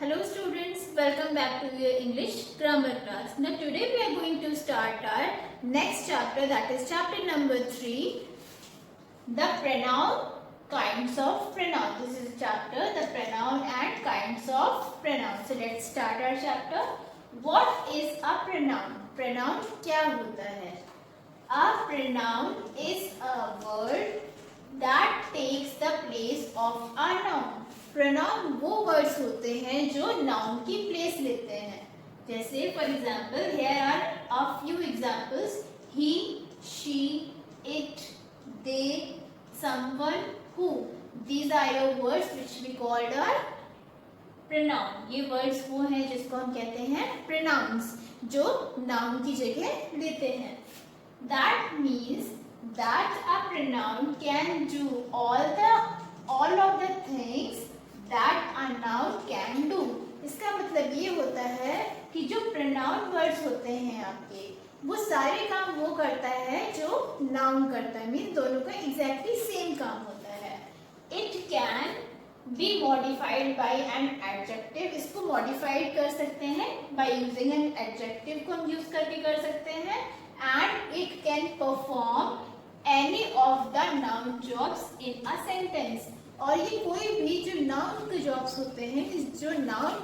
Hello students, welcome back to your English grammar class. Now today we are going to start our next chapter, that is chapter number 3, the pronoun kinds of pronoun. This is chapter the pronoun and kinds of pronoun. So let's start our chapter. What is a pronoun? Pronoun क्या होता है? A pronoun is a word that takes the place of a noun. Pronoun वो words होते हैं जो noun की place लेते हैं. जैसे for example here are a few examples. He, she, it, they, someone, who. These are your words which we called are pronoun. ये words वो हैं जिसको हम कहते हैं प्रोनाउंस, जो नाउन की जगह लेते हैं. That means that a pronoun can do all of the things that a noun can do. इसका मतलब ये होता है कि जो pronoun words होते हैं आपके, वो सारे काम वो करता है जो noun करता है. मीन्स दोनों का exactly same काम होता है. It can be modified by an adjective. इसको modified कर सकते हैं by using an adjective को हम use करके कर सकते हैं. And it can perform any of the noun jobs in a sentence. और ये कोई भी जो noun के jobs होते हैं, जो noun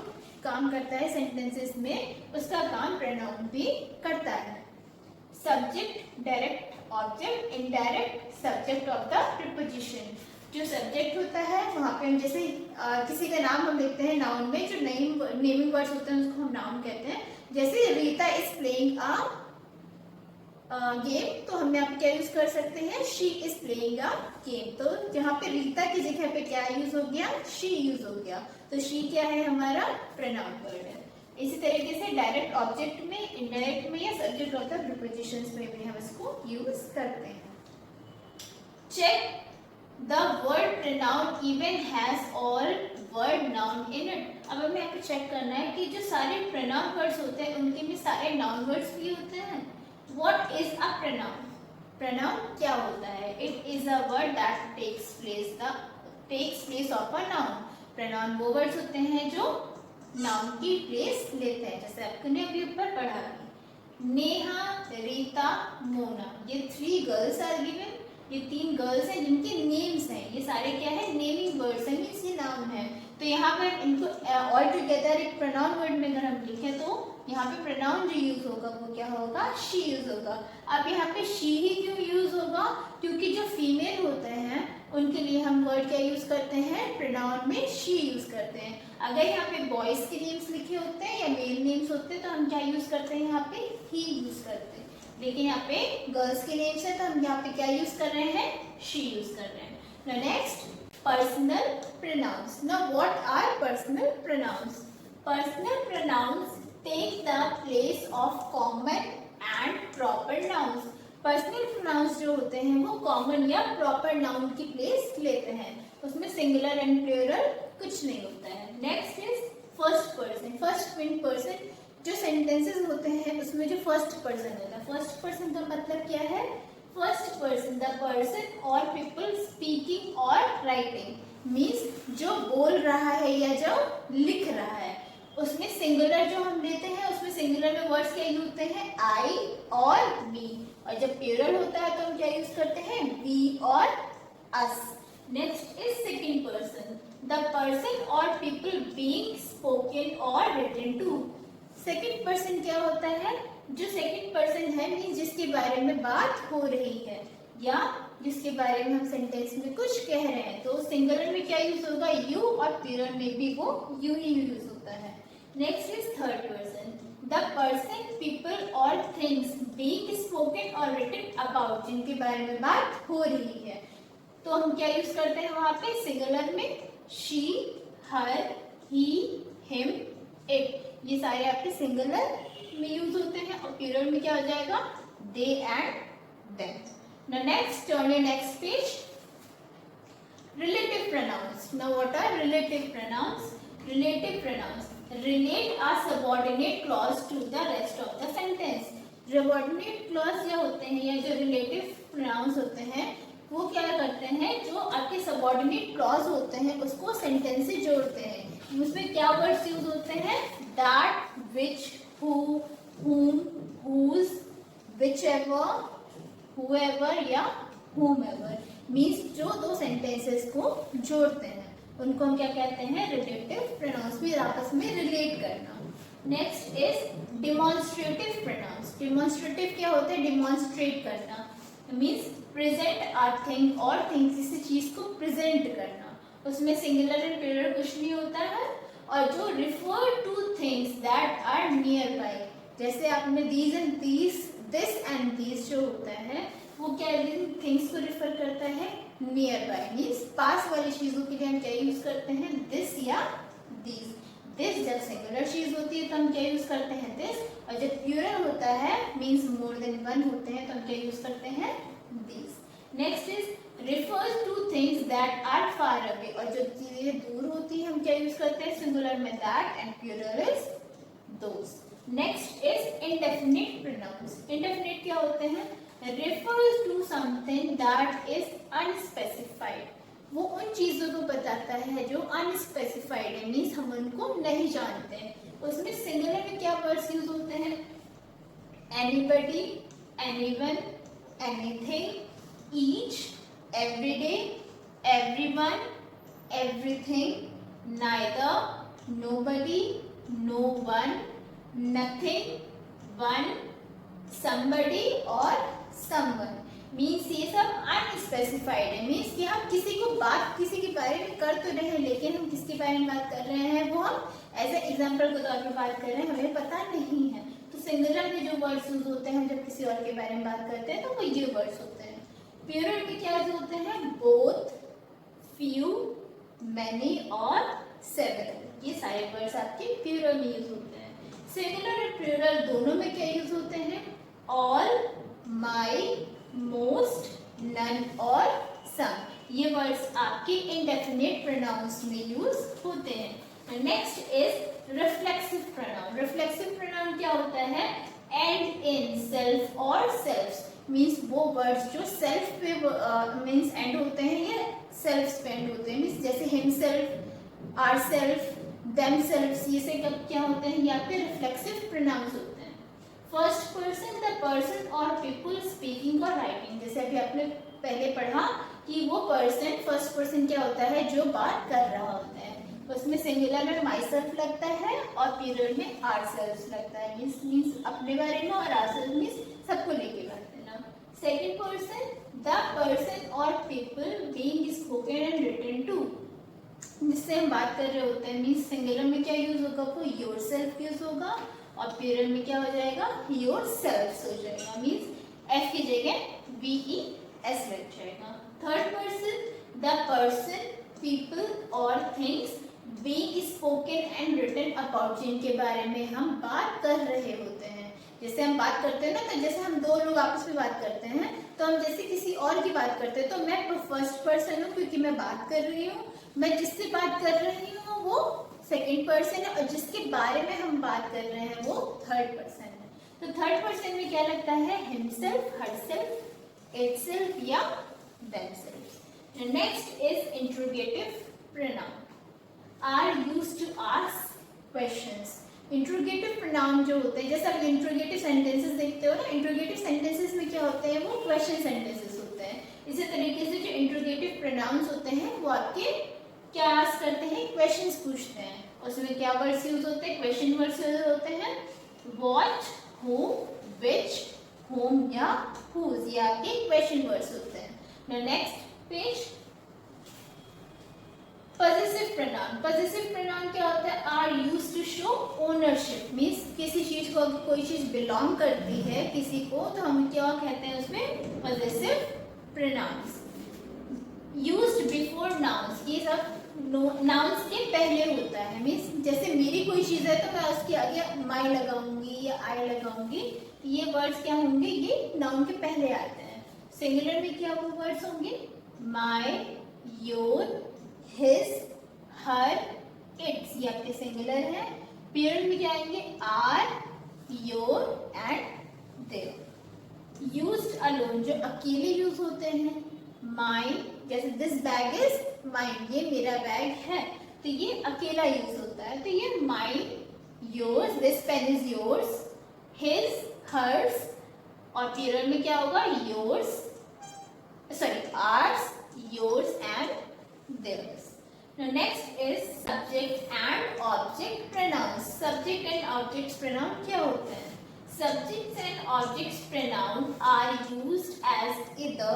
काम करता है sentences में, उसका काम pronoun भी करता है. Subject, direct object, indirect subject of the preposition. जो subject होता है वहाँ पे हम जैसे किसी का नाम हम लिखते हैं noun में, जो naming words होते हैं उसको हम noun कहते हैं. जैसे Rita is playing a game, तो हम यहाँ पे क्या यूज कर सकते हैं? She is playing a game. तो यहाँ पे रीता की जगह पे क्या यूज हो गया? शी यूज हो गया. तो शी क्या है? हमारा प्रोनाउन वर्ड है. इसी तरीके से डायरेक्ट ऑब्जेक्ट में, इनडायरेक्ट में या सब्जेक्ट ऑफ द प्रीपोजिशंस में भी हम इसको यूज करते हैं. Check the word pronoun even has all word noun in it. अब हमें यहाँ पे चेक करना है कि जो सारे प्रोनाउन वर्ड्स होते हैं उनके में सारे नाउन वर्ड्स भी होते हैं. What is a pronoun? Pronoun क्या होता है? It is a word that takes place of a noun. Pronoun वो words होते हैं जो noun की place लेते हैं. जैसे आपने अभी ऊपर पढ़ा कि नेहा, रीता, मोना, ये 3 girls are given. ये 3 girls हैं जिनके names हैं. ये सारे क्या है? naming words हैं, मीन्स ये noun है. तो यहाँ पर इनको all together एक pronoun word में अगर हम लिखें तो यहाँ पे प्रोनाउन जो यूज होगा वो क्या होगा? शी यूज होगा. अब यहाँ पे शी ही क्यों यूज होगा? क्योंकि जो फीमेल होते हैं उनके लिए हम वर्ड क्या यूज करते हैं? प्रोनाउन में शी यूज करते हैं. अगर यहाँ पे बॉयज के नेम्स लिखे होते हैं या मेल नेम्स होते हैं तो हम क्या यूज करते हैं? यहाँ पे ही यूज करते हैं. लेकिन यहाँ पे गर्ल्स के नेम्स है तो हम यहाँ पे क्या यूज कर रहे हैं? शी यूज कर रहे हैं. Now next, personal pronouns. Now what are personal pronouns? Personal pronouns take the place of common and proper nouns. Personal pronouns जो होते हैं वो कॉमन या प्रॉपर नाउन की प्लेस लेते हैं. उसमें सिंगुलर एंड प्लूरल कुछ नहीं होता है. Next is first person. First person जो सेंटेंसेस होते हैं उसमें जो फर्स्ट पर्सन होता है. फर्स्ट पर्सन का मतलब क्या है? फर्स्ट पर्सन, द पर्सन और पीपल स्पीकिंग और राइटिंग. मीन्स जो बोल रहा है या जो लिख रहा है. उसमें सिंगुलर जो हम लेते हैं उसमें सिंगुलर में वर्ड्स क्या यूज होते हैं? आई और मी. और जब प्लूरल होता है तो हम क्या यूज करते हैं? वी और us. Next is second person, the person और पीपल बीइंग स्पोकन और रिटन टू. सेकंड पर्सन क्या होता है? जो सेकंड पर्सन है मीन्स जिसके बारे में बात हो रही है या जिसके बारे में हम सेंटेंस में कुछ कह रहे हैं. तो सिंगुलर में क्या यूज होगा? यू, और प्लूरल में भी वो यू ही यूज होता है. Next is third person, the person, people और थिंग्स बीइंग स्पोकन और रिटन अबाउट, जिनके बारे में बात हो रही है. तो हम क्या यूज करते हैं वहां पे? सिंगुलर में she, her, he, him, it. ये सारे आपके सिंगुलर में यूज होते हैं. और प्लूरल में क्या हो जाएगा? They and them. Now next, on your next page, relative pronouns. Now what are relative pronouns? Relative pronouns relate a subordinate clause to the rest of the sentence. Subordinate clause जो होते हैं या जो relative pronouns होते हैं वो क्या करते हैं? जो आपके subordinate clause होते हैं उसको sentence से जोड़ते हैं. उसमें क्या वर्ड्स यूज होते हैं? That, which, who, whom, whose, whichever, whoever या whomever। मीन्स जो दो सेंटेंसेस को जोड़ते हैं उनको हम क्या कहते हैं? Relative pronouns. भी आपस में रिलेट करना। Next is demonstrative pronounce. Demonstrative क्या होता है? डिमॉन्स्ट्रेट करना, मीन्स प्रेजेंट अ थिंग और थिंग, किसी चीज को प्रेजेंट करना। उसमें सिंगुलर एंड प्लूरल कुछ नहीं होता है। और जो refer to things that are nearby, जैसे आपने these and these, this and these जो होता है वो क्या थिंग्स को रिफर करता है? नियर बाई, मीन्स पास वाली चीजों के लिए हम क्या यूज करते हैं? दिस या दीज। दिस जब सिंगुलर चीज होती है तो हम क्या यूज करते हैं? दिस। और जब प्लूरल होता है मीन्स मोर देन वन होते हैं तो हम क्या यूज करते हैं? These. Next is refers to things that are far away, और जो चीजें दूर होती है हम क्या यूज करते हैं? सिंगुलर में that and plural is those। Next is indefinite pronouns। indefinite क्या होते हैं? refers to something that is unspecified। वो उन चीजों को बताता है जो अनस्पेसिफाइड है, मीन्स हम उनको नहीं जानते हैं। उसमें सिंगुलर में क्या वर्ड्स यूज होते हैं? Anybody, anyone, anything, each, everyday, everyone, everything, neither, nobody, no one, nothing, one, somebody और someone। मीन्स ये सब अनस्पेसिफाइड है, मीन्स कि हम किसी को बात किसी के बारे में कर तो रहे हैं लेकिन हम किसके बारे में बात कर रहे हैं वो हम एज ए एग्जाम्पल के तौर पर बात कर रहे हैं, हमें पता नहीं है। तो सिंगुलर में जो वर्ड्स यूज होते हैं जब किसी और के बारे में बात करते हैं तो वो ये वर्ड्स होते हैं। प्लूरल में क्या होते हैं? बोथ, फ्यू, मैनी और सेवरल। ये सारे वर्ड्स आपके प्लूरल में यूज होते हैं। सिंगुलर और प्लूरल दोनों में क्या यूज होते हैं? ऑल, माई, मोस्ट, नन और सम। ये वर्ड्स आपके इंडेफिनिट प्रोनाउंस में यूज होते हैं। Next is reflexive pronoun. Reflexive pronoun क्या होता है? एंड इन, सेल्फ और सेल्फ्स, मीन्स वो वर्ड्स जो सेल्फ पे मीन्स एंड होते हैं या सेल्फ पे एंड होते हैं, मीन्स जैसे हिमसेल्फ, आवरसेल्फ, देमसेल्व्स, ये से कब क्या होते हैं? यहाँ पे रिफ्लेक्सिव प्रोनाउंस होते हैं। फर्स्ट पर्सन, द पर्सन और पीपल स्पीकिंग और राइटिंग। जैसे अभी आपने पहले पढ़ा कि वो पर्सन, फर्स्ट पर्सन क्या होता है? जो बात कर रहा होता है। उसमें सिंगुलर में माई सेल्फ लगता है और प्लूरल में आवरसेल्व्स लगता है, मीन्स अपने बारे में, और आवरसेल्व्स मीन्स सबको लेके बात करना। सेकेंड पर्सन, द पर्सन और people being spoken and written to, जिससे हम बात कर रहे होते हैं, मीन्स सिंगुलर में क्या यूज होगा? वो योरसेल्फ यूज होगा और प्लूरल में क्या हो जाएगा? योरसेल्व्स हो जाएगा, मीन्स एफ की जगह VES लग जाएगा। Third person, the person, people और things being spoken and written about, जिनके बारे में हम बात कर रहे होते हैं। जैसे हम बात करते हैं ना, तो जैसे हम दो लोग आपस में बात करते हैं तो हम जैसे किसी और की बात करते हैं तो मैं फर्स्ट पर्सन हूँ क्योंकि मैं बात कर रही हूँ, मैं जिससे बात कर रही हूँ वो सेकेंड पर्सन है और जिसके बारे में हम बात कर रहे हैं वो थर्ड पर्सन है। तो थर्ड पर्सन में क्या लगता है? हिमसेल्फ, हरसेल्फ, इटसेल्फ या themself. Next is interrogative pronoun are used to ask questions. Interrogative pronoun जो होते हैं, जैसे आप इंट्रोगेटिव सेंटेंसेस देखते हो ना, इंट्रोगेटिव सेंटेंसेस में क्या होते हैं? वो क्वेश्चन सेंटेंसेस होते हैं। इसी तरीके से जो इंट्रोगेटिव प्रोनाउंस होते हैं वो आपके क्या आस्क करते हैं? क्वेश्चंस पूछते हैं। उसमें क्या वर्ड्स यूज होते हैं? क्वेश्चन वर्ड्स यूज होते हैं। व्हाट, हु, व्हिच, whom या whose, ये आपके क्वेश्चन वर्ड्स होते हैं। Next page, possessive pronoun. Possessive pronoun क्या होता है? Are used to show ownership, means किसी चीज को अगर कोई चीज बिलोंग करती है किसी को तो हम क्या कहते हैं उसमें? Possessive pronouns. Used before nouns, ये सब नाउन्स के पहले होता है, मीन्स जैसे मेरी कोई चीज है तो मैं उसके आगे माई लगाऊंगी या आई लगाऊंगी, ये वर्ड्स क्या होंगे? ये नाउन के पहले आते हैं। सिंगुलर में क्या वो वर्ड्स होंगे? My, your, his, her, its, ये आपके सिंगुलर है। प्लूरल में क्या आएंगे? Our, your and their. Used alone, जो अकेले यूज होते हैं। माइन, जैसे दिस बैग इज माइन, ये मेरा बैग है, तो ये अकेला यूज होता है। तो ये mine, yours, this pen is yours, his, hers, और प्लूरल में क्या होगा, yours, sorry ours, yours and theirs. Now next is subject and object pronouns. Subject and object pronoun क्या होते हैं? Subjects and objects pronoun are used as either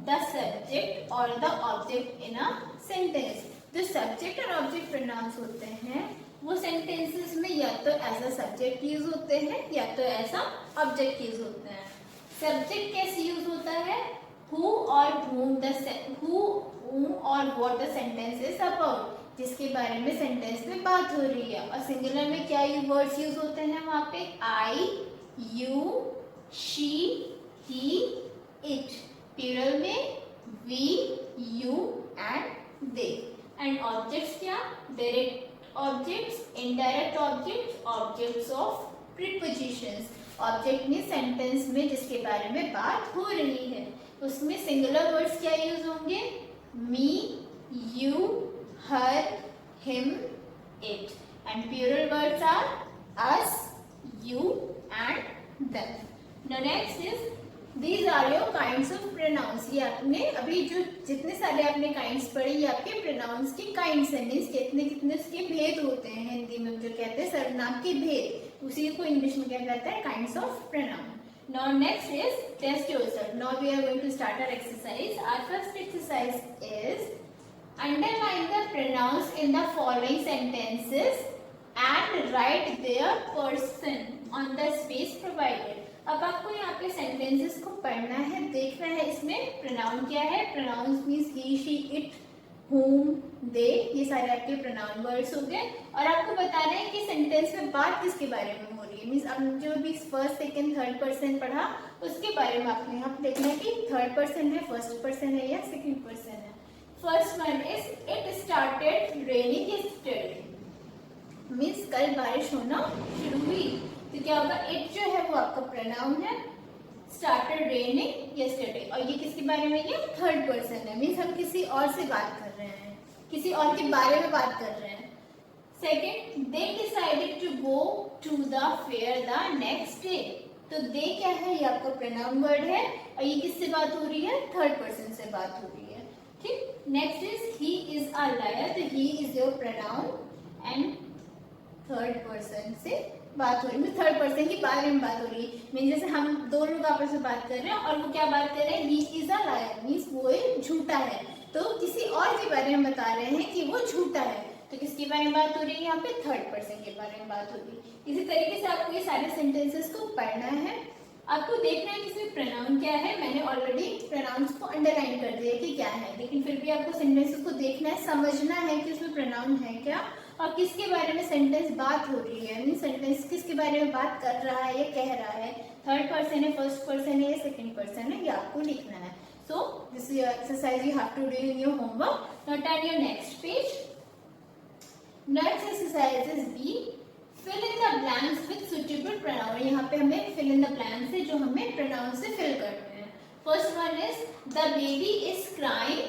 the subject or the object in a sentence. जो subject और object pronouns होते हैं वो sentences में या तो as a subject यूज होते हैं या तो as a object यूज होते हैं। Subject कैसे यूज होता है? Who or whom or what the sentence is about, जिसके बारे में सेंटेंस में बात हो रही है। और सिंगुलर में क्या वर्ड्स यूज होते हैं वहां पे? I, you, she, he, it. Plural में we, you and they. And objects क्या? Direct objects, indirect objects, objects of prepositions. Object में सेंटेंस में जिसके बारे में बात हो रही है उसमें सिंगुलर वर्ड्स क्या यूज होंगे? Me, you, her, him, it. And plural words are us, you and them. Now next is these are your kinds of pronouns. ये आपने अभी जो जितने सारे आपने काइंड्स पढ़े ये आपके प्रोनाउंस के काइंड्स हैं, मीन्स कितने कितने उसके भेद होते हैं। हिंदी में जो कहते हैं सर्वनाम के भेद, उसी को इंग्लिश में क्या कहते हैं? Kinds of pronoun. Now next is test yourself. Now we are going to start our exercise. Our first exercise is underline the pronouns in the following sentences and write their person on the space provided. अब आपको यहाँ पे sentences को पढ़ना है, देखना है इसमें pronoun क्या है। Pronouns means he, she, it, whom, they, ये सारे आपके pronoun words हो गए। और आपको बताना है कि sentence में बात किसके बारे में हो रही है। मीन्स अब जो भी फर्स्ट, सेकेंड, थर्ड पर्सन पढ़ा उसके बारे में आपने यहाँ पे देखना है कि थर्ड पर्सन है, फर्स्ट पर्सन है या सेकेंड पर्सन है। First one is it started raining yesterday. Means कल बारिश होना शुरू हुई। तो क्या होगा? इट जो है वो आपका प्रोनाउन है। स्टार्टेड रेनिंग यस्टरडे, और ये किसके बारे में? ये थर्ड पर्सन है। मीन्स हम किसी और से बात कर रहे हैं, किसी और के बारे में बात कर रहे हैं। Second, they decided to go to the fair the next day. तो दे क्या है? ये आपका प्रोनाउन वर्ड है और ये किससे बात हो रही है? थर्ड पर्सन से बात हो रही है। ठीक। Next is he is a liar. तो he is your pronoun and third person से बात हो रही है, थर्ड पर्सन के बारे में बात हो रही है। मीन जैसे हम दो लोग आपस में बात कर रहे हैं और वो क्या बात कर रहे हैं? ही इज अ लायर, मीन्स वो एक झूठा है। तो किसी और के बारे में बता रहे हैं कि वो झूठा है। तो किसके बारे में बात हो रही है? यहाँ पे थर्ड पर्सन के बारे में बात हो रही है। इसी तरीके से आपको ये सारे सेंटेंसेस को पढ़ना है। आपको देखना है कि इसमें प्रोनाउन क्या है। मैंने ऑलरेडी प्रोनाउंस को अंडरलाइन कर दिया कि क्या है, लेकिन फिर भी आपको सेंटेंसेस को देखना है, समझना है कि उसमें प्रोनाउन है क्या और किसके बारे में सेंटेंस बात हो रही है। मीन सेंटेंस किसके बारे में बात कर रहा है या कह रहा है, थर्ड पर्सन है, फर्स्ट पर्सन है या सेकेंड पर्सन है, ये आपको लिखना है। So this exercise you have to do in your homework. Now turn your next page. Next exercise is B, fill in the blanks with suitable pronoun. यहाँ पे हमें फिल इन द ब्लैंक्स है जो हमें प्रोनाउन से fill करने हैं। First one is the baby is crying,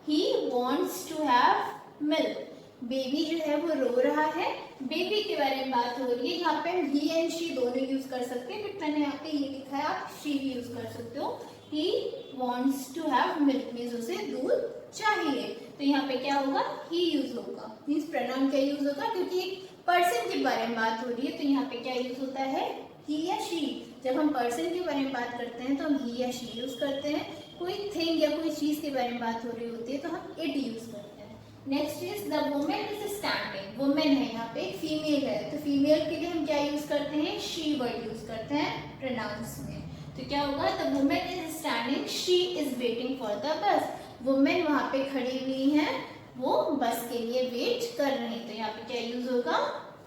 he wants to have milk. Baby जो है वो रो रहा है, बेबी के बारे में बात हो रही है। यहाँ पे ही एंड शी दोनों यूज कर सकते हैं, बट मैंने यहाँ पे ये लिखा है, आप शी भी यूज कर सकते हो। He wants to have milk means उसे दूध चाहिए। तो यहाँ पे क्या होगा? ही यूज होगा। मीन्स प्रोनाउन क्या यूज होगा? क्योंकि एक पर्सन के बारे में बात हो रही है तो यहाँ पे क्या यूज होता है? ही या शी। जब हम पर्सन के बारे में बात करते हैं तो हम ही या शी यूज करते हैं। कोई थिंग या कोई चीज के बारे में बात हो रही होती है तो हम इट यूज करते हैं। Next is the women is standing. Women है यहाँ पे, फीमेल है, तो फीमेल के लिए हम क्या यूज करते हैं? शी वर्ड यूज करते हैं प्रोनाउंस में। तो क्या होगा? The women is standing, she is waiting for the bus. Women वहां पे खड़ी हुई है, वो बस के लिए वेट कर रही है। तो यहाँ पे क्या यूज होगा?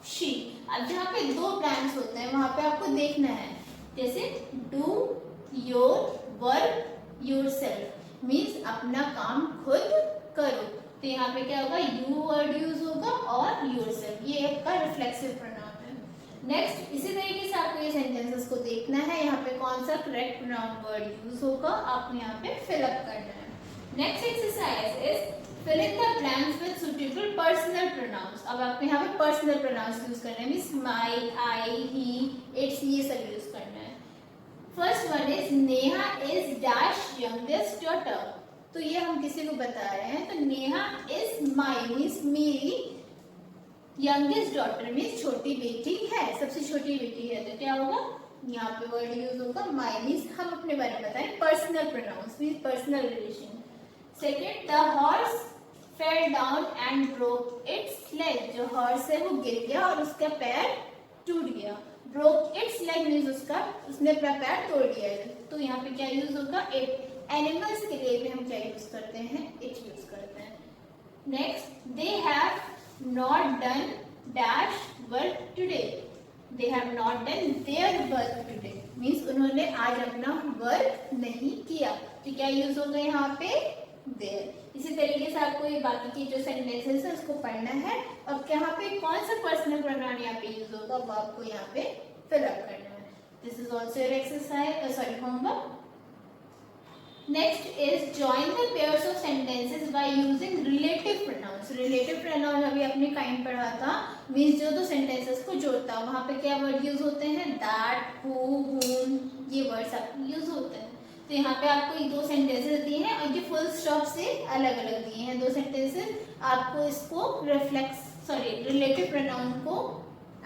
शी। अब जहाँ पे दो ब्लैंक्स होते हैं वहां पे आपको देखना है, जैसे do your work yourself means अपना काम खुद करो। तो यहाँ पे क्या होगा? यू वर्ड यूज होगा और योरसेल्फ, ये आपका रिफ्लेक्सिव प्रोनाउन है। नेक्स्ट इसी तरीके से आपको ये सेंटेंसेस को देखना है, यहाँ पे कौन सा करेक्ट प्रोनाउन वर्ड यूज होगा आपने यहाँ पे फिल अप करना है। Next exercise is fill in the blanks with suitable personal pronouns. अब आपको यहाँ पे पर्सनल प्रोनाउंस यूज करना है, means my, I, he, it's, ये सब यूज करना है। First one is Neha is dash youngest daughter. तो ये हम किसी को बता रहे हैं, तो नेहा इज माई मीन्स मेरी, यंगेस्ट डॉटर मीन्स छोटी बेटी है, सबसे छोटी बेटी है। तो क्या होगा, यहाँ पे वर्ड यूज होगा माई मीन्स हम अपने बारे में बताएं, personal pronouns means personal relation. Second, the horse fell down and broke it's leg. जो हॉर्स है वो गिर गया और उसका पैर टूट गया। ब्रोक इट्स लेग मीन्स उसने अपना पैर तोड़ दिया है। तो यहाँ पे क्या यूज होगा, इट। एनिमल्स के लिए भी हम क्या यूज करते हैं, इट यूज करते हैं। Next, they have not done dash work today. They have not done their work today means उन्होंने आज अपना वर्क नहीं किया। तो क्या यूज होगा यहाँ पे, देयर। इसी तरीके से आपको ये बाकी की जो सेंटेंसेस है उसको पढ़ना है और यहाँ पे कौन सा पर्सनल प्रोनाउन यहाँ पे यूज होगा वो आपको यहाँ पे फिल अप करना है। This is also your exercise, sorry homework. Next is join the pairs of sentences by using relative pronouns. Relative pronoun अभी आपने काइंड पढ़ा था, मीन्स जो दो सेंटेंसेस को जोड़ता है। वहां पे क्या वर्ड यूज होते हैं, दैट, हु, whom, ये वर्ड्स आपको यूज होते हैं। तो यहाँ पे आपको ये दो सेंटेंसेस दिए हैं और ये फुल स्टॉप से अलग अलग दिए हैं दो सेंटेंसेस। आपको इसको रिलेटिव प्रोनाउन को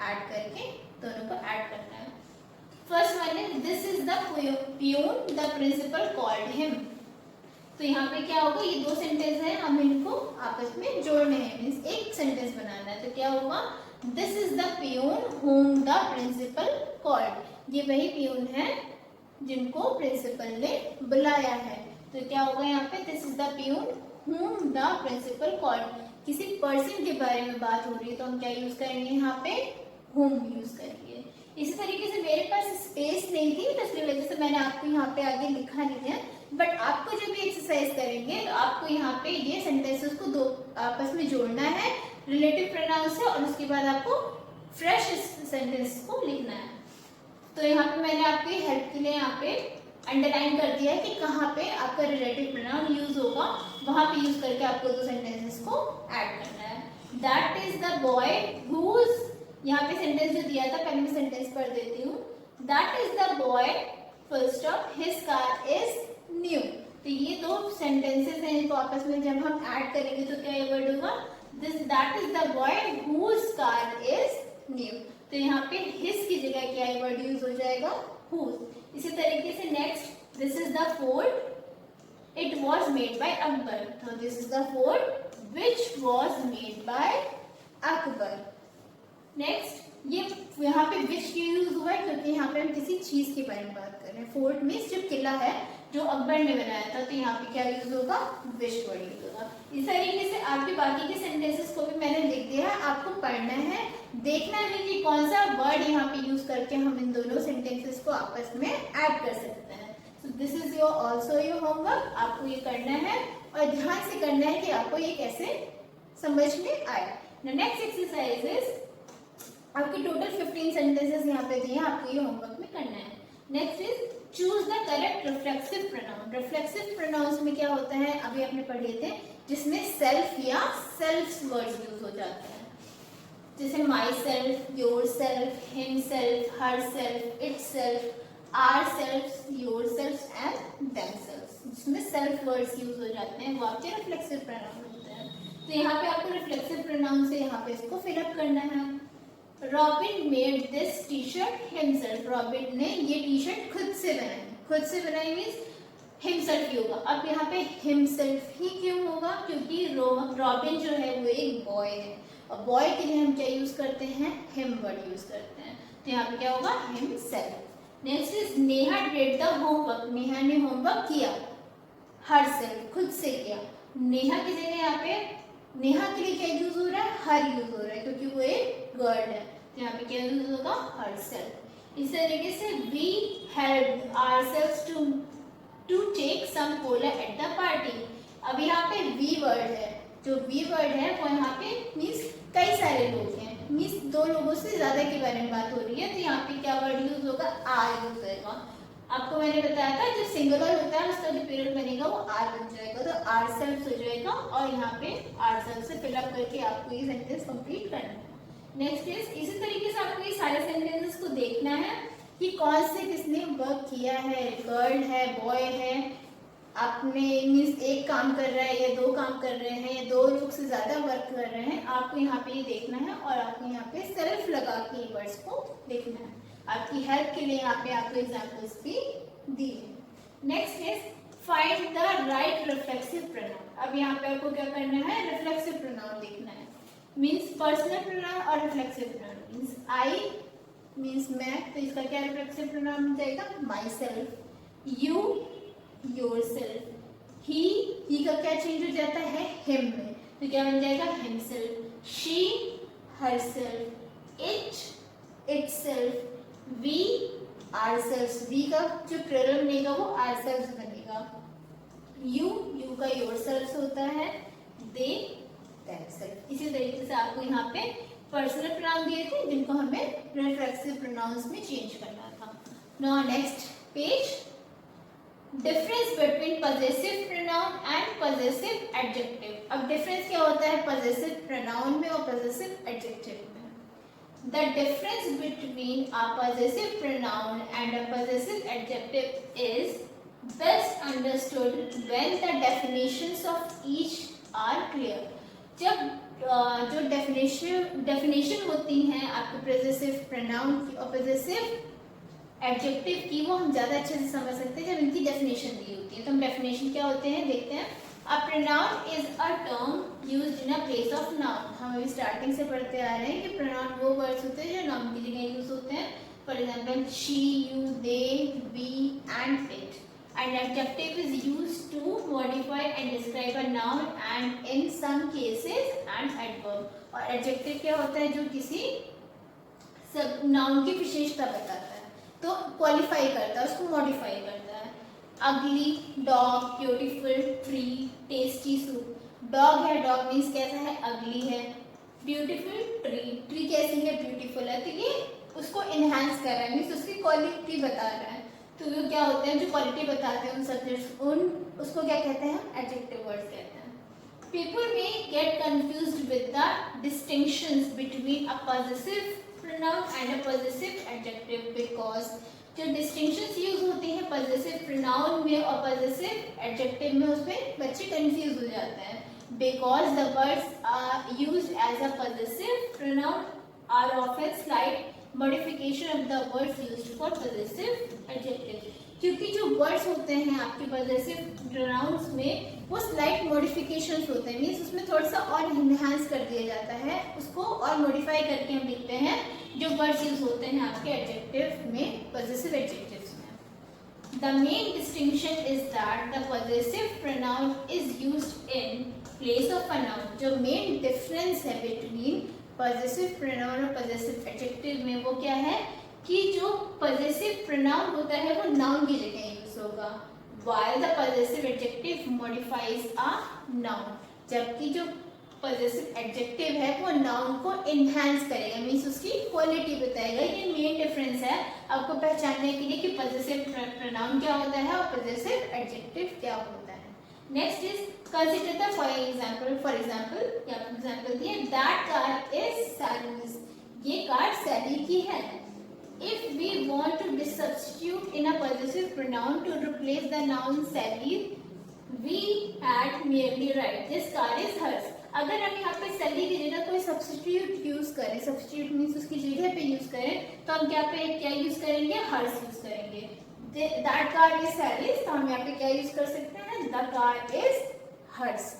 ऐड करके दोनों को ऐड करना है। First one is this is the peon the principal called him. तो यहाँ पे क्या होगा, ये दो सेंटेंस है, हम इनको आपस में जोड़ने हैं, मीन्स एक सेंटेंस बनाना है। तो क्या होगा, this is the peon whom the principal called. ये वही प्यून है जिनको प्रिंसिपल ने बुलाया है। तो क्या होगा यहाँ पे, this is the peon whom the principal called. किसी पर्सन के बारे में बात हो रही है तो हम क्या यूज करेंगे, यहाँ पे whom यूज करेंगे। इसी तरीके से मेरे पास स्पेस नहीं थी तो इसकी वजह से मैंने आपको यहाँ पे आगे लिखा नहीं है, बट आपको जब भी एक्सरसाइज करेंगे तो आपको यहाँ पे ये सेंटेंसेस को दो आपस में जोड़ना है, रिलेटिव प्रोनाउन से, और उसके बाद आपको फ्रेश सेंटेंस को लिखना है। तो यहाँ पे मैंने आपकी हेल्प के लिए यहाँ पे अंडरलाइन कर दिया है कि कहाँ पे आपका रिलेटिव प्रोनाउन यूज होगा, वहां पे यूज करके आपको दो सेंटेंसेस को ऐड करना है। That is the boy whose, यहाँ पे सेंटेंस जो दिया था पहले मैं सेंटेंस पढ़ देती हूँ। That is the boy full stop his car is new. तो ये दो सेंटेंसेस हैं, इनको आपस में जब हम ऐड करेंगे तो क्या ये वर्ड होगा, this that is the boy whose car is new. तो यहाँ पे हिज की जगह क्या ये वर्ड यूज हो जाएगा, हुज। इसी तरीके से next, this is the fort it was made by Akbar. तो this is the fort which was made by Akbar. Next, ये यहाँ पे विच की यूज हुआ है क्योंकि यहाँ पे हम किसी चीज के बारे में बात कर रहे हैं। फोर्ट मीन्स जो किला है जो अकबर ने बनाया था, तो यहाँ पे क्या यूज होगा, विच वर्ड यूज होगा। इस तरीके से आपके बाकी के सेंटेंसेस को भी मैंने लिख दिया है, आपको पढ़ना है, देखना है कि कौन सा वर्ड यहाँ पे यूज करके हम इन दोनों सेंटेंसेस को आपस में ऐड कर सकते हैं। So this is your also your homework. आपको ये करना है और ध्यान से करना है कि आपको ये कैसे समझ में आया। नेक्स्ट एक्सरसाइज इज, आपके टोटल 15 सेंटेंसेस यहाँ पे दिए हैं, आपको ये होमवर्क में करना है। Next is choose the correct reflexive pronoun. Reflexive pronouns में क्या होता है, अभी आपने पढ़े थे, जिसमें सेल्फ या सेल्फ वर्ड्स यूज हो जाते हैं, जैसे myself, yourself, himself, herself, itself, ourself, yourself and themself. जिसमें सेल्फ वर्ड्स यूज हो जाते हैं वो आपके रिफ्लेक्सिव प्रोनाउन होते हैं। तो यहाँ पे आपको रिफ्लेक्सिव प्रोनाउन से यहाँ पे इसको फिलअप करना है। Robin made this T shirt himself. Robin ने ये टी शर्ट खुद से बनाई। खुद से बनाई मीन्स हिमसेल्फ ही होगा। अब यहाँ पे हिमसेल्फ ही क्यों होगा, क्योंकि रॉबिन जो है वो एक बॉय है और बॉय के लिए हम क्या यूज करते हैं, हिम वर्ड यूज करते हैं। तो यहाँ पे क्या होगा, himself. Next is Neha did the homework. Neha ने होमवर्क किया, हरसेल्फ खुद से किया। नेहा की जगह यहाँ पे नेहा के लिए क्या यूज हो रहा है, हर यूज हो रहा है क्योंकि वो एक गर्ल है। तो यहाँ पे क्या यूज होगा, हरसेल्फ। इस तरीके से we help ourselves to take some cola at the party. अब यहाँ पे वी वर्ड है, जो वी वर्ड है वो यहाँ पे मीन्स कई सारे लोग हैं, मीन्स दो लोगों से ज्यादा के बारे में बात हो रही है। तो यहाँ पे क्या वर्ड यूज होगा, आर यूज होगा। आपको मैंने बताया था जो सिंगुलर होता है उसका जो प्लूरल बनेगा वो आर बन जाएगा, तो आर सेल्फ हो जाएगा और यहाँ पे आर सेल्फ से फिलअप करके आपको ये सेंटेंस कंप्लीट करना है। नेक्स्ट इज इसी तरीके से आपको ये सारे सेंटेंसेस को देखना है कि कौन से किसने वर्क किया है, गर्ल है, बॉय है, आपने मीन्स एक काम कर रहा है या दो काम कर रहे हैं या दो लोग से ज्यादा वर्क कर रहे हैं, आपको यहाँ पे ये देखना है और आपको यहाँ पे सेल्फ लगा के वर्ड्स को देखना है। आपकी हेल्प के लिए यहाँ पे आपको एग्जांपल्स भी दी है। Next is find the right reflexive pronoun. अब यहाँ पे आपको क्या करना है, रिफ्लेक्सिव प्रोनाउन देखना है। मीन्स पर्सनल प्रोनाउन और reflexive pronoun. Means I means मैं, तो इसका क्या रिफ्लेक्सिव प्रोनाउन जाएगा, myself. You yourself. He का क्या चेंज हो जाता है, हिम में, तो क्या बन जाएगा, himself. She herself. It itself. We ourselves. We का जो प्लूरल बनेगा वो आरसेल्व्स बनेगा। यू का योरसेल्व्स होता है। They themself. इसी तरीके से आपको यहाँ पे पर्सनल प्रोनाउन दिए थे जिनको हमें रिफ्लेक्सिव प्रोनाउंस में चेंज करना था। Now next page, difference between possessive pronoun and possessive adjective. अब डिफरेंस क्या होता है पजेसिव प्रोनाउन में और पजेसिव एडजेक्टिव में। The difference between a possessive pronoun and a possessive adjective is best understood when the definitions of each are clear. जब जो definition होती हैं आपके possessive pronoun की और possessive adjective की, वो हम ज़्यादा अच्छे से समझ सकते हैं जब इनकी definition दी होती है। तो हम definition क्या होते हैं देखते हैं। A pronoun is a term used in a place of noun। हम अभी स्टार्टिंग से पढ़ते आ रहे हैं कि pronoun वो words होते हैं जो noun की जगह यूज होते हैं। For example, she, you, they, we, and it. And adjective is used to modify and describe a noun and in some cases an adverb। और adjective क्या होता है, जो किसी सब noun की विशेषता बताता है, तो qualify करता है, उसको modify करता है। ugly, dog, beautiful, tree, tasty soup। dog है, dog मीन्स कैसा है, ugly है। beautiful, tree, tree कैसी है, beautiful है। तो ये उसको enhance कर रहा है, मीन्स उसकी क्वालिटी बता रहा है। तो वो क्या होते हैं जो क्वालिटी बताते हैं उन सब्जेक्ट्स, उन उसको क्या कहते हैं, एडजेक्टिव वर्ड्स कहते हैं। people may get confused with the distinctions between a possessive pronoun and a possessive adjective because जो डिस्टिंक्शंस यूज होती हैं पजेसिव प्रोनाउन में और पजेसिव एडजेक्टिव में, उसमें बच्चे कंफ्यूज हो जाते हैं। Because the words are used as a possessive pronoun are often slight modification of the words used for possessive adjective. क्योंकि जो वर्ड्स होते हैं आपके पजेसिव प्रोनाउंस में वो स्लाइट मॉडिफिकेशंस होते हैं, मीन्स उसमें थोड़ा सा और इनहांस कर दिया जाता है, उसको और मॉडिफाई करके हम लिखते हैं जो वर्ड्स यूज होते हैं आपके एडजेक्टिव में, पजेसिव एडजेक्टिव्स में। The main distinction is that the possessive pronoun is used in place of a noun. जो मेन डिफरेंस है बिटवीन पजेसिव प्रोनाउन और पजेसिव एडजेक्टिव में वो क्या है कि जो पजेसिव प्रोनाउन होता है वो नाउन की जगह यूज होगा, while the possessive adjective modifies a noun। जबकि जो possessive adjective है वो noun को enhance करेगा, मीन्स उसकी क्वालिटी बताएगा। ये मेन डिफरेंस है आपको पहचानने के लिए कि possessive pronoun क्या होता है और possessive adjective क्या होता है। Next is consider the following example. For example या एग्जांपल दिए, दैट कार इज सैलीज। ये कार सैली की है। If we want to substitute in a possessive pronoun to replace the noun Sally, we add merely write this car is hers। अगर हम यहाँ पे Sally की जगह कोई substitute यूज करें, substitute मीन्स उसकी जगह पे यूज करें, तो हम क्या यूज करेंगे, hers यूज करेंगे। That car is Sally's, तो हम यहाँ पे क्या यूज कर सकते हैं, the car is hers।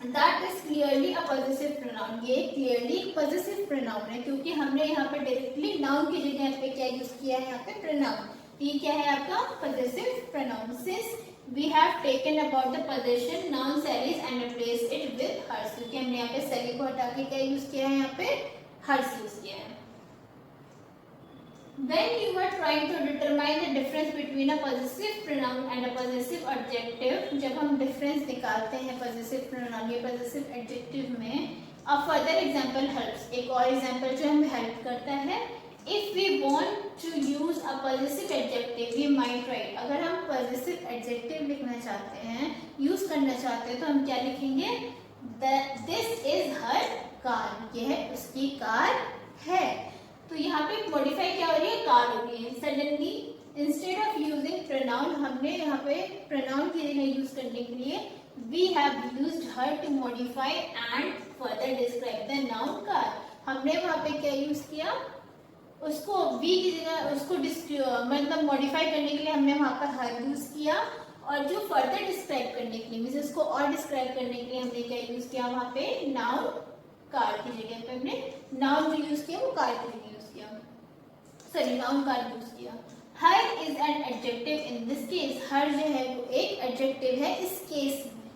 That is clearly a possessive pronoun। ये clearly possessive pronoun है क्योंकि हमने यहाँ पे directly noun की जगह पे क्या यूज किया है, यहाँ पे pronoun। ये क्या है आपका possessive pronoun। Since we have taken about the possession noun Sally's and replaced it with hers, क्योंकि हमने यहाँ पे Sally को हटा के क्या यूज किया है, यहाँ पे hers यूज किया है। When you are trying to determine the difference between a possessive pronoun and a possessive adjective, जब हम difference निकालते हैं possessive pronoun या possessive adjective में, a further example helps। एक और example जो हमें help करता है If we want to use a possessive adjective, we might write. अगर हम possessive adjective लिखना चाहते हैं, यूज करना चाहते हैं, तो हम क्या लिखेंगे? This is her car. यह उसकी कार है. तो यहाँ पे modify क्या हो रही है? कार हो रही है. Suddenly, instead of using pronoun, हमने यहाँ पे pronoun की जगह यूज करने के लिए we have used her to modify and further describe the noun car. हमने वहाँ पे क्या यूज किया? उसको वी की जगह उसको मतलब मॉडिफाई करने के लिए हमने वहाँ पर हर यूज किया, और जो फर्दर डिस्क्राइब करने के लिए मींस उसको और डिस्क्राइब करने के लिए हमने क्या यूज किया? वहाँ पे नाउन कार की जगह पे हमने नाउन जो यूज किया वो कार की जगह यूज किया, सॉरी नाउन कार यूज किया. Her is an adjective in this case. Her जो है वो एक एडजेक्टिव है इस केस में,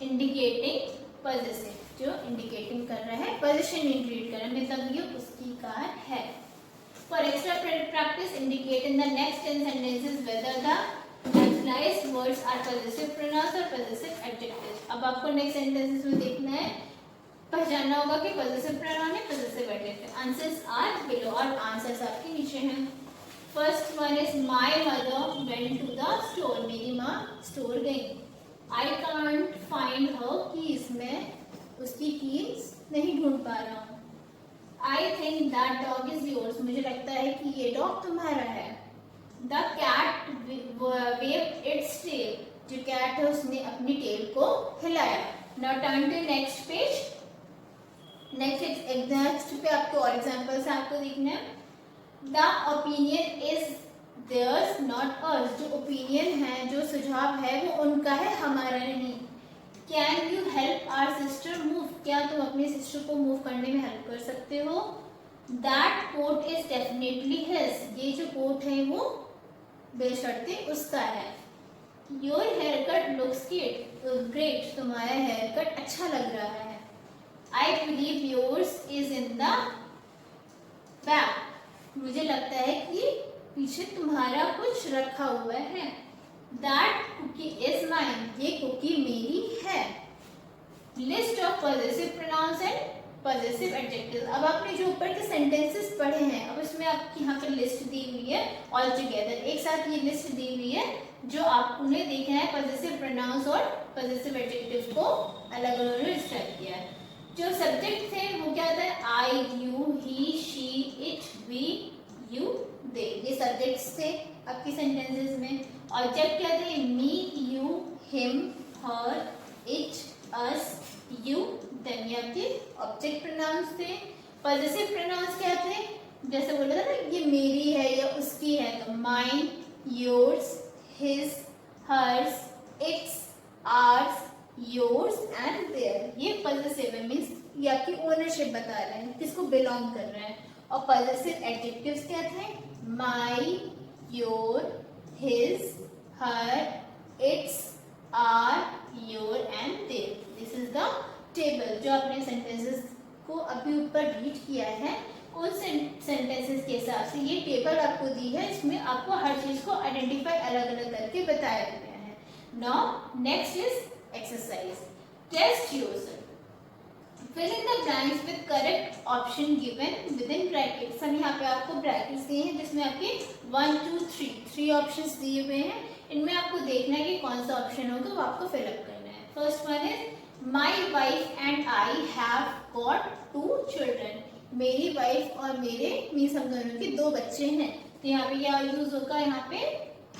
इंडिकेटिंग पॉजेसिव, जो इंडिकेटिंग कर रहा है, पोजीशन इंडिकेट कर रहा है, मतलब ये उसकी कार है. For extra practice, indicate in the next 10 sentences whether the naturalized words are possessive pronouns or possessive adjectives. अब आपको next sentences में देखना है, पहचानना होगा कि possessive pronoun है, possessive adjective. Answers are below, और answers आपके नीचे हैं. First one is my mother went to the store. मेरी माँ store गई. I can't find her keys. मैं उसकी keys नहीं ढूंढ पा रहा हूँ. I think that dog is yours. मुझे लगता है कि ये डॉग तुम्हारा है. The cat waved its tail. जो कैट है उसने अपनी टेल को हिलाया. Now turn to next page. Next पे आपको और एग्जांपल्स आपको देखना है. The opinion is theirs not ours. जो ओपिनियन है, जो सुझाव है, वो उनका है, हमारा नहीं. Can you help our sister move? क्या तुम अपनी सिस्टर को मूव करने में हेल्प कर सकते हो? That coat is definitely his. ये जो कोट है वो बेशर्ते उसका है. Your haircut looks great. तुम्हारा हेयर कट अच्छा लग रहा है. I believe yours is in the back. मुझे लगता है कि पीछे तुम्हारा कुछ रखा हुआ है. That cookie is mine. ये कुकी मेरी है. List of possessive pronouns and possessive adjectives. अब आपने जो ऊपर के sentences पढ़े हैं, अब इसमें आपकी यहाँ पे लिस्ट दी हुई है all together. एक साथ ये लिस्ट दी हुई है जो आपने देखा है possessive pronouns और possessive adjectives को अलग अलग डिस्क्राइब किया है. जो सब्जेक्ट थे वो क्या था? I, you, he, she, it, we, you, they. ये सब्जेक्ट्स थे आपकी सेंटेंसेस में. ऑब्जेक्ट क्या थे? Me, you, him, her, it, us, you, them. ये आपके ऑब्जेक्ट प्रोनाउंस थे. पॉजेसिव प्रोनाउंस क्या थे? जैसे बोला था ना, ये मेरी है या उसकी है, तो mine, yours, his, hers, its, ours, yours and their. ये पॉजेसिव है, मींस ये आपकी ओनरशिप बता रहे हैं, किसको बिलोंग कर रहा है. और पॉजेसिव एडजेक्टिव्स क्या थे? माई, your, his, her, its, our, your and their. This is the table. जो आपने sentences को अभी ऊपर रीड किया है, उन sentences के हिसाब से ये टेबल आपको दी है. इसमें आपको हर चीज को आइडेंटिफाई अलग अलग करके बताया गया है. Now next is exercise. Test yourself. Fill in the blanks with correct option given within brackets. हम यहाँ पे आपको brackets दिए हैं जिसमें आपके 1, 2, 3 ऑप्शंस दिए हुए हैं. इनमें आपको देखना है कि कौन सा ऑप्शन होगा, वो आपको फिलअप करना है. First one is my wife and I have got 2 children. मेरी वाइफ और मेरे मीन्स हम दोनों के 2 बच्चे हैं. तो यहाँ पे क्या यूज होगा? यहाँ पे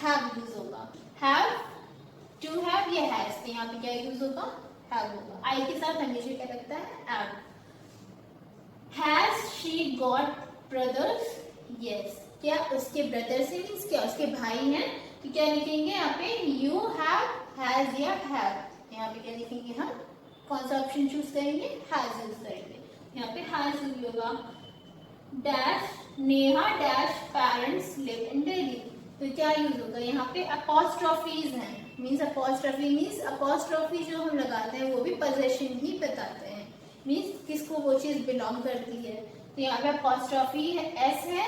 हैव यूज होगा. हैव, टू हैव या हैज. तो यहाँ पे क्या यूज होगा? हैव होगा. आई के साथ हमेशा क्या लगता है? M. Has she got brothers? Yes. क्या उसके ब्रदर्स है, मीन्स क्या उसके भाई हैं. तो क्या लिखेंगे यहाँ पे? यू हैव, हैज या हैव. यहाँ पे क्या लिखेंगे? हम कौन सा ऑप्शन चूज करेंगे? हैज यूज करेंगे. यहाँ पे हैज यूज होगा. Dash Neha dash parents live in Delhi. तो क्या यूज होगा? यहाँ पे अपॉस्ट्रोफीज हैं. मीन्स अपॉस्ट्रोफी मीन्स अपॉस्ट्रोफी जो हम लगाते हैं वो भी पोजेशन ही बताते हैं, मीन्स किसको वो चीज बिलोंग करती है. तो यहाँ पे अपॉस्ट्रोफी है, एस है,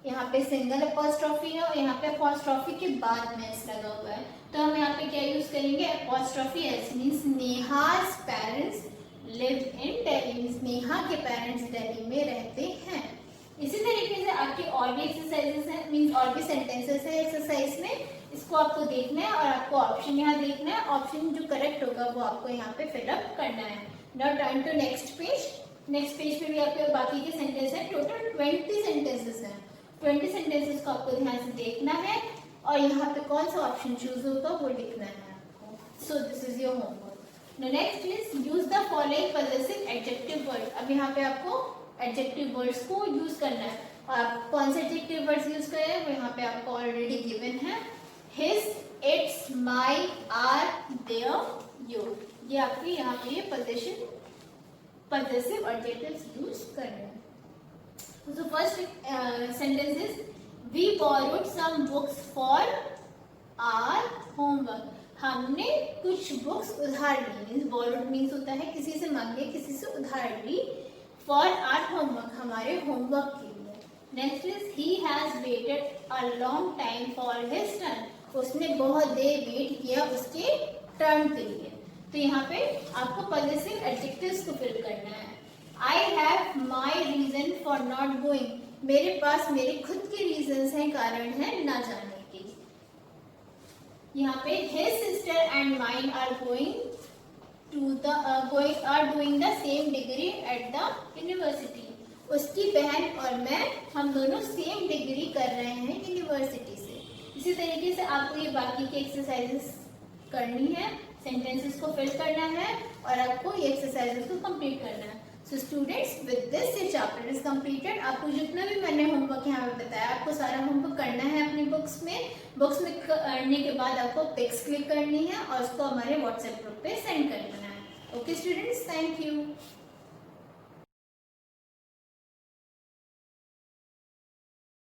यहाँ पे सिंगल अपॉस्ट्रोफी है, और यहाँ पे अपॉस्ट्रोफी के बाद में एस लगा हुआ है. तो हम यहाँ पे क्या यूज करेंगे? Apostrophe S. Means Neha's parents live in Delhi. Means Neha के पेरेंट्स दिल्ली में रहते हैं. इसी तरीके से आपके और भी एक्सरसाइजेस हैं, मींस और भी सेंटेंसेस है एक्सरसाइज में, इसको आपको देखना है और आपको ऑप्शन यहाँ देखना है, ऑप्शन जो करेक्ट होगा वो आपको यहाँ पे फिलअप करना है। Now turn to next page. नेक्स्ट पेज पे भी आपके बाकी के सेंटेंस हैं, टोटल 20 सेंटेंसेस हैं। 20 सेंटेंसेस को आपको ध्यान से देखना है और यहाँ पे कौन सा ऑप्शन चूज होगा वो लिखना है आपको। So this is your homework. Next is use the following possessive adjective word. अब यहाँ पे आपको एडजेक्टिव वर्ड्स को यूज करना है और आप कौन से एडजेक्टिव वर्ड्स यूज करें वो यहाँ पे आपको ऑलरेडी गिवन है। His, its, my, our, their, your, ये आपके यहाँ पे पॉजेसिव एडजेक्टिव्स यूज करने हैं। So first sentence is we borrowed some books for our homework. हमने कुछ बुक्स उधार ली, मीन्स borrowed मीन्स होता है किसी से मांगे, किसी से उधार ली, for our homework हमारे होमवर्क के लिए। Next is he has waited a long time for his turn. उसने बहुत देर वेट किया उसके टर्न के लिए। तो यहाँ पे आपको पॉजेसिव एडजेक्टिव्स को फिल करना है। I have my reason for not going. मेरे पास मेरे खुद के रीजंस हैं, कारण है ना जाने के। यहाँ पे his sister and mine are going to the are doing the same degree at the university. उसकी बहन और मैं हम दोनों सेम डिग्री कर रहे हैं यूनिवर्सिटी से। इसी तरीके से आपको ये बाकी के एक्सरसाइजेस करनी है, सेंटेंसेस को फिल करना है और आपको ये एक्सरसाइजेस को कंप्लीट करना है। So students, with this ये chapter is completed. आपको जितना भी मैंने होमवर्क यहाँ पे बताया, आपको सारा होमवर्क करना है अपनी बुक्स में करने के बाद आपको पिक्स क्लिक करनी है और उसको हमारे व्हाट्सएप ग्रुप पे सेंड करना है। Okay students, thank you.